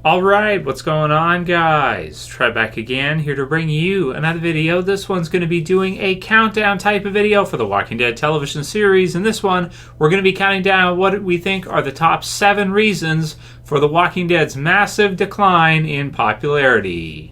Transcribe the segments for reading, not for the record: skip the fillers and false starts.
Alright, what's going on, guys? Trev back again, here to bring you another video. This one's going to be doing a countdown type of video for the Walking Dead television series. In this one, we're going to be counting down what we think are the top 7 reasons for the Walking Dead's massive decline in popularity.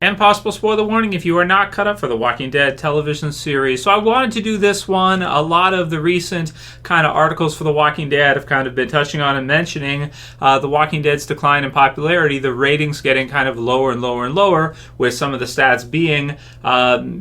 And possible spoiler warning if you are not caught up for the Walking Dead television series. So I wanted to do this one. A lot of the recent kind of articles for the Walking Dead have kind of been touching on and mentioning the Walking Dead's decline in popularity, the ratings getting kind of lower and lower and lower, with some of the stats being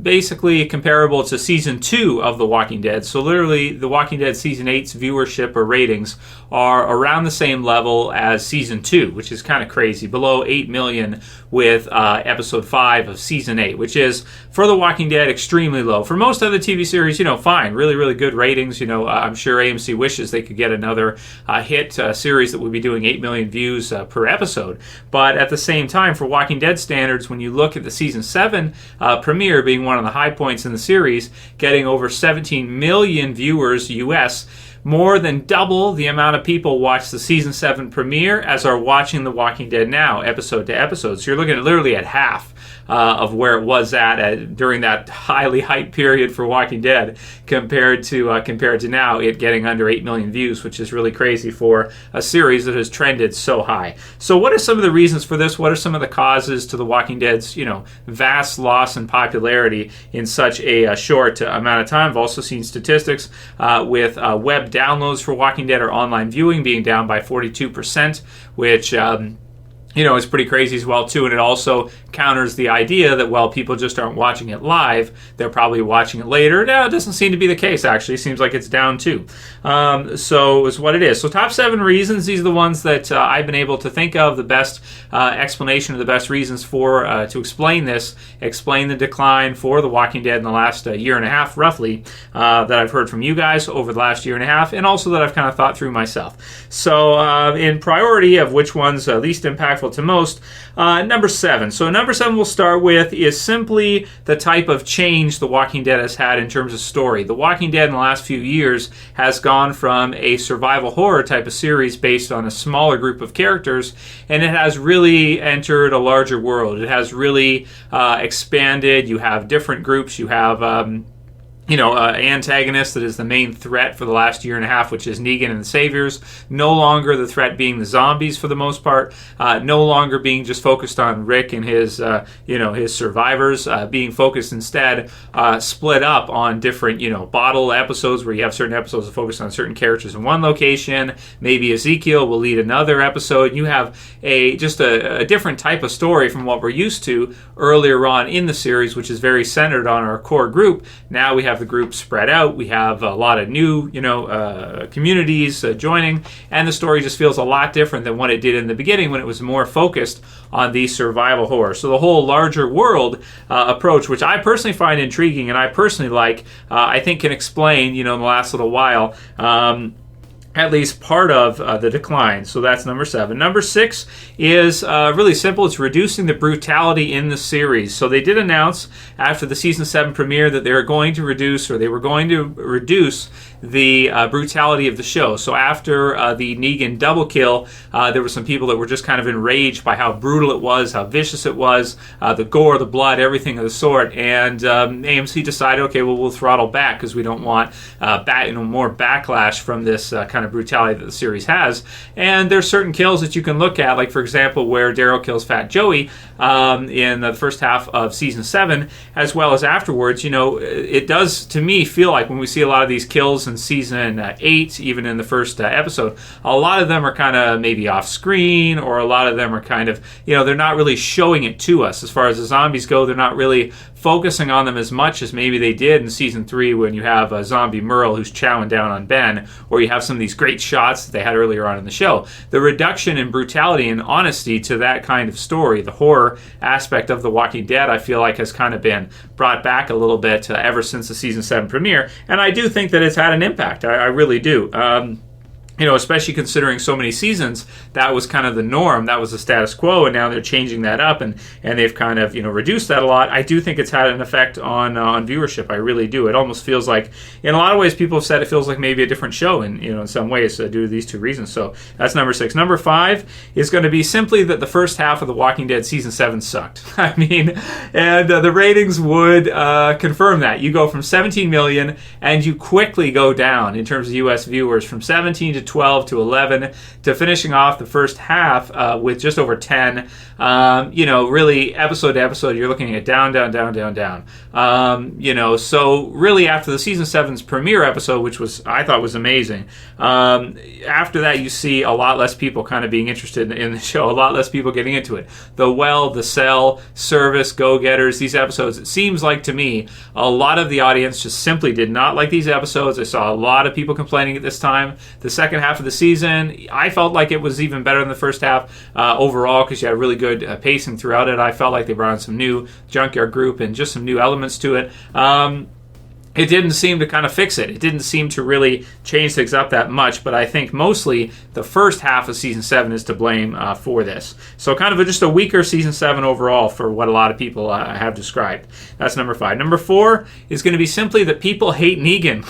basically comparable to Season 2 of The Walking Dead. So literally, The Walking Dead Season 8's viewership or ratings are around the same level as Season 2, which is kind of crazy, below 8 million with Episode 5 of Season 8, which is, for The Walking Dead, extremely low. For most other TV series, fine, really, really good ratings. I'm sure AMC wishes they could get another hit series that would be doing 8 million views per episode. But at the same time, for Walking Dead standards, when you look at the Season 7 premiere being one of the high points in the series, getting over 17 million viewers US, more than double the amount of people watch the Season 7 premiere as are watching The Walking Dead now, episode to episode. So you're looking at literally at half of where it was at during that highly hyped period for Walking Dead compared to now, it getting under 8 million views, which is really crazy for a series that has trended so high. So what are some of the reasons for this? What are some of the causes to The Walking Dead's vast loss in popularity in such a short amount of time? I've also seen statistics with web downloads for Walking Dead or online viewing being down by 42%, which it's pretty crazy as well, too. And it also counters the idea that, well, people just aren't watching it live. They're probably watching it later. No, it doesn't seem to be the case, actually. It seems like it's down, too. So it's what it is. So top 7 reasons. These are the ones that I've been able to think of, the best explanation of the best reasons for to explain the decline for The Walking Dead in the last year and a half, roughly, that I've heard from you guys over the last year and a half, and also that I've kind of thought through myself. So in priority of which one's least impactful to most, number 7. So number 7 we'll start with is simply the type of change The Walking Dead has had in terms of story. The Walking Dead in the last few years has gone from a survival horror type of series based on a smaller group of characters, and it has really entered a larger world. It has really expanded. You have different groups. You have antagonist that is the main threat for the last year and a half, which is Negan and the Saviors. No longer the threat being the zombies for the most part. No longer being just focused on Rick and his survivors. Being focused instead, split up on different, bottle episodes where you have certain episodes that focus on certain characters in one location. Maybe Ezekiel will lead another episode. You have a different type of story from what we're used to earlier on in the series, which is very centered on our core group. Now we have the group spread out. We have a lot of new, communities joining, and the story just feels a lot different than what it did in the beginning when it was more focused on the survival horror. So the whole larger world approach, which I personally find intriguing and I personally like, I think can explain, in the last little while, at least part of the decline. So that's number 7. Number 6 is really simple. It's reducing the brutality in the series. So they did announce after the Season 7 premiere that they were going to reduce the brutality of the show. So after the Negan double kill, there were some people that were just kind of enraged by how brutal it was, how vicious it was, the gore, the blood, everything of the sort. And AMC decided, okay, well, we'll throttle back because we don't want more backlash from this kind of brutality that the series has. And there's certain kills that you can look at, like for example where Daryl kills Fat Joey in the first half of Season 7, as well as afterwards. It does to me feel like when we see a lot of these kills in Season 8, even in the first episode, a lot of them are kind of maybe off screen, or a lot of them are kind of, they're not really showing it to us. As far as the zombies go, they're not really focusing on them as much as maybe they did in Season 3 when you have zombie Merle who's chowing down on Ben, or you have some of these great shots that they had earlier on in the show. The reduction in brutality and honesty to that kind of story, the horror aspect of The Walking Dead, I feel like has kind of been brought back a little bit ever since the Season 7 premiere, and I do think that it's had an impact. I really do. especially considering so many seasons, that was kind of the norm. That was the status quo, and now they're changing that up, and they've kind of, reduced that a lot. I do think it's had an effect on viewership. I really do. It almost feels like, in a lot of ways, people have said it feels like maybe a different show in some ways due to these two reasons. So that's number 6. Number 5 is going to be simply that the first half of The Walking Dead season 7 sucked. I mean, and the ratings would confirm that. You go from 17 million, and you quickly go down in terms of U.S. viewers from 17 to 12 to 11 to finishing off the first half with just over 10. Really episode to episode, you're looking at down. So really after the season 7's premiere episode, which I thought was amazing, after that you see a lot less people kind of being interested in the show, a lot less people getting into it. The Cell, Service, Go-Getters, these episodes, it seems like to me, a lot of the audience just simply did not like these episodes. I saw a lot of people complaining at this time. The second half of the season, I felt like it was even better than the first half overall, because you had really good pacing throughout it. I felt like they brought in some new Junkyard Group and just some new elements to it. It didn't seem to kind of fix it. It didn't seem to really change things up that much, but I think mostly the first half of Season 7 is to blame for this. So kind of just a weaker Season 7 overall for what a lot of people have described. That's number 5. Number 4 is going to be simply that people hate Negan.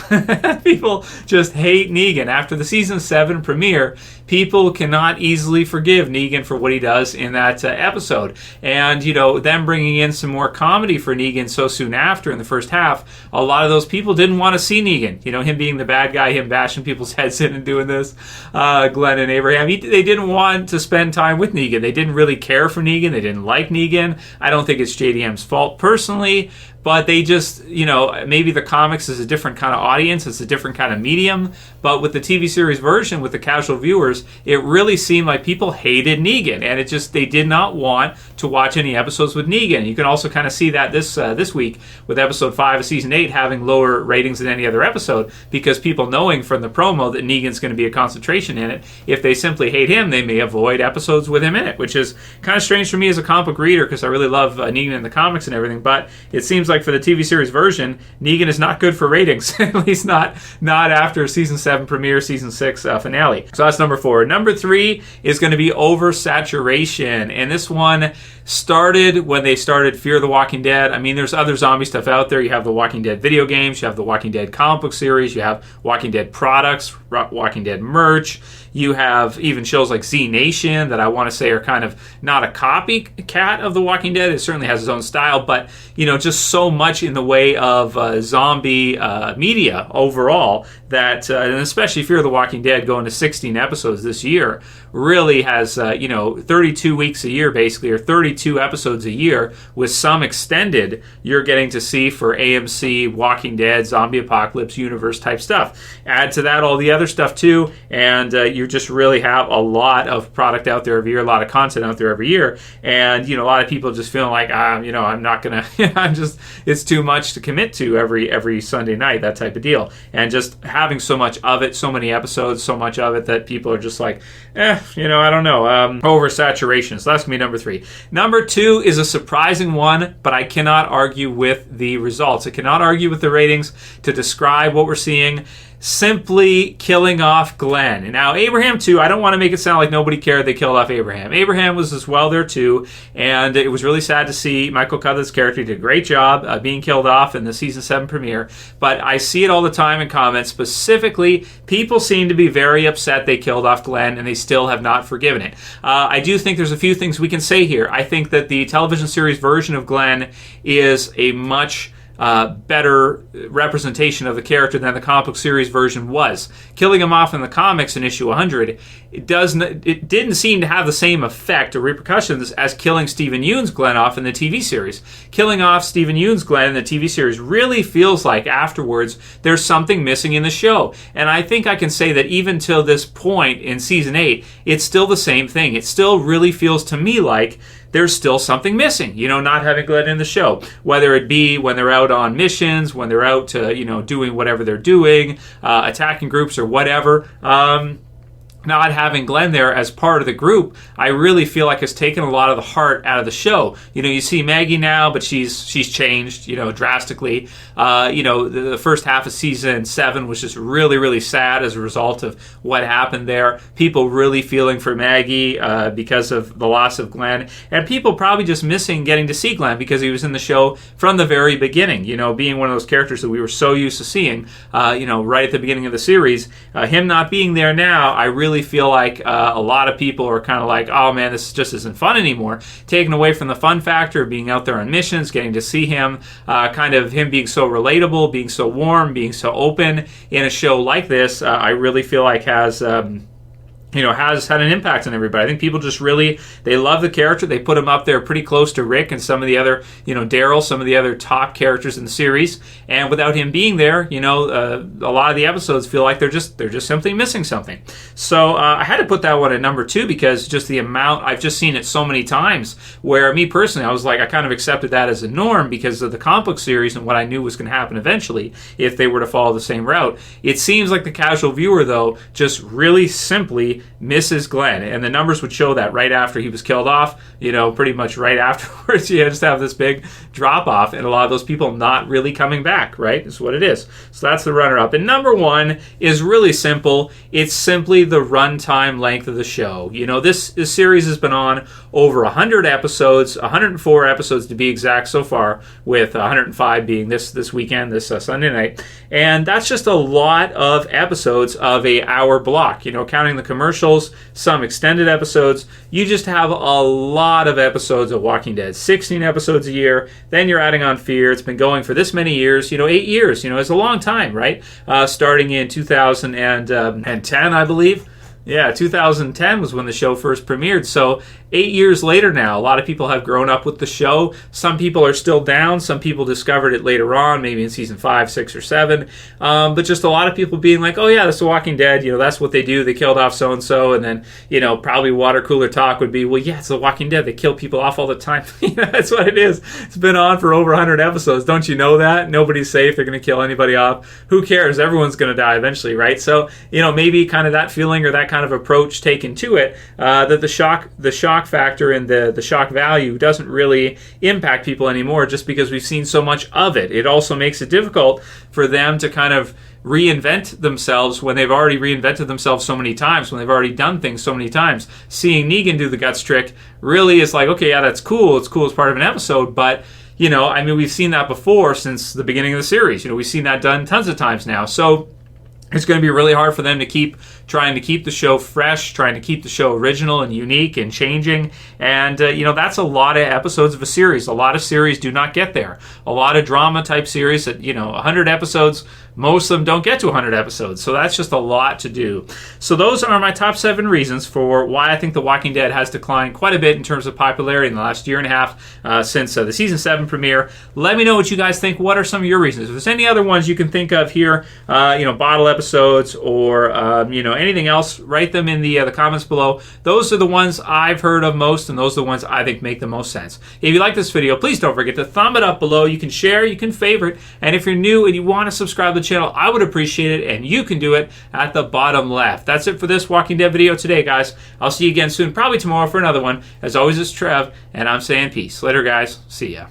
People just hate Negan. After the Season 7 premiere, people cannot easily forgive Negan for what he does in that episode. And, them bringing in some more comedy for Negan so soon after in the first half, a lot of those people didn't want to see Negan. Him being the bad guy, him bashing people's heads in and doing this. Glenn and Abraham, they didn't want to spend time with Negan. They didn't really care for Negan. They didn't like Negan. I don't think it's JDM's fault personally, but they just, maybe the comics is a different kind of audience. It's a different kind of medium. But with the TV series version, with the casual viewers, it really seemed like people hated Negan. And they did not want to watch any episodes with Negan. You can also kind of see that this week with episode 5 of season 8 having lower ratings than any other episode, because people knowing from the promo that Negan's going to be a concentration in it. If they simply hate him, they may avoid episodes with him in it, which is kind of strange for me as a comic book reader, because I really love Negan in the comics and everything. But it seems like for the TV series version, Negan is not good for ratings, at least not after season 7 premiere, season 6 finale. So that's number 4. Number 3 is going to be Oversaturation, and this one started when they started Fear the Walking Dead. I mean, there's other zombie stuff out there. You have the Walking Dead video games, you have the Walking Dead comic book series, you have Walking Dead products, Walking Dead merch. You have even shows like Z Nation that I want to say are kind of not a copycat of The Walking Dead. It certainly has its own style, but just so much in the way of zombie media overall that, and especially Fear the Walking Dead going to 16 episodes this year, really has 32 weeks a year basically, or 32 episodes a year with some extended you're getting to see for AMC, Walking Dead, Zombie Apocalypse, Universe type stuff. Add to that all the other stuff too, and you just really have a lot of product out there every year, a lot of content out there every year, and a lot of people just feeling like I'm not gonna it's too much to commit to every Sunday night, that type of deal. And just having so much of it, so many episodes, so much of it that people are just like, I don't know, oversaturation. So that's gonna be number 3. Number 2 is a surprising one, but I cannot argue with the results. I cannot argue with the ratings to describe what we're seeing. Simply killing off Glenn. And now Abraham too, I don't want to make it sound like nobody cared they killed off Abraham. Abraham was as well there too, and it was really sad to see Michael Cudlett's character did a great job being killed off in the season 7 premiere, but I see it all the time in comments. Specifically, people seem to be very upset they killed off Glenn, and they still have not forgiven it. I do think there's a few things we can say here. I think that the television series version of Glenn is a much better representation of the character than the comic book series version was. Killing him off in the comics in issue 100, it didn't seem to have the same effect or repercussions as killing Stephen Yeun's Glenn off in the TV series. Killing off Stephen Yeun's Glenn in the TV series really feels like afterwards there's something missing in the show. And I think I can say that even till this point in season 8, it's still the same thing. It still really feels to me like there's still something missing, not having Glenn in the show. Whether it be when they're out on missions, when they're out, doing whatever they're doing, attacking groups or whatever. not having Glenn there as part of the group, I really feel like has taken a lot of the heart out of the show. You see Maggie now, but she's changed, drastically. The first half of season 7 was just really, really sad as a result of what happened there. People really feeling for Maggie because of the loss of Glenn, and people probably just missing getting to see Glenn because he was in the show from the very beginning. Being one of those characters that we were so used to seeing, right at the beginning of the series. Him not being there now, I really feel like a lot of people are kind of like, oh man, this just isn't fun anymore. Taken away from the fun factor of being out there on missions, getting to see him, kind of him being so relatable, being so warm, being so open in a show like this, I really feel like has had an impact on everybody. I think people just really, they love the character. They put him up there pretty close to Rick and some of the other, Daryl, some of the other top characters in the series. And without him being there, a lot of the episodes feel like they're just simply missing something. So I had to put that one at number 2 because just the amount, I've just seen it so many times where me personally, I was like, I kind of accepted that as a norm because of the comic book series and what I knew was going to happen eventually if they were to follow the same route. It seems like the casual viewer, though, just really simply misses Glenn, and the numbers would show that right after he was killed off, pretty much right afterwards, you just have this big drop off, and a lot of those people not really coming back, right? Is what it is. So that's the runner up. And number 1 is really simple. It's simply the runtime length of the show. This series has been on over 100 episodes, 104 episodes to be exact so far, with 105 being this weekend, this Sunday night. And that's just a lot of episodes of a hour block, counting the commercials, some extended episodes. You just have a lot of episodes of Walking Dead, 16 episodes a year. Then you're adding on Fear. It's been going for this many years, 8 years, it's a long time, right? Starting in 2010, I believe. Yeah, 2010 was when the show first premiered. So 8 years later now, a lot of people have grown up with the show. Some people are still down. Some people discovered it later on, maybe in season 5, 6, or 7. But just a lot of people being like, oh yeah, that's The Walking Dead. that's what they do. They killed off so-and-so. And then, probably water cooler talk would be, well, yeah, it's The Walking Dead. They kill people off all the time. That's what it is. It's been on for over 100 episodes. Don't you know that? Nobody's safe. They're going to kill anybody off. Who cares? Everyone's going to die eventually, right? So, maybe kind of that feeling or that kind of approach taken to it, that the shock factor and the shock value doesn't really impact people anymore just because we've seen so much of it. It also makes it difficult for them to kind of reinvent themselves when they've already reinvented themselves so many times, when they've already done things so many times. Seeing Negan do the guts trick really is like, okay, yeah, that's cool. It's cool as part of an episode, but we've seen that before since the beginning of the series. We've seen that done tons of times now. So it's going to be really hard for them to keep trying to keep the show fresh, trying to keep the show original and unique and changing. And, that's a lot of episodes of a series. A lot of series do not get there. A lot of drama type series that, 100 episodes, most of them don't get to 100 episodes. So that's just a lot to do. So those are my top 7 reasons for why I think The Walking Dead has declined quite a bit in terms of popularity in the last year and a half since the season 7 premiere. Let me know what you guys think. What are some of your reasons? If there's any other ones you can think of here, bottle episodes or, anything else, write them in the comments below. Those are the ones I've heard of most, and those are the ones I think make the most sense. If you like this video, please don't forget to thumb it up below. You can share, you can favorite, and if you're new and you want to subscribe to the channel, I would appreciate it, and you can do it at the bottom left. That's it for this Walking Dead video today, guys. I'll see you again soon, probably tomorrow for another one. As always, it's Trev, and I'm saying peace. Later, guys. See ya.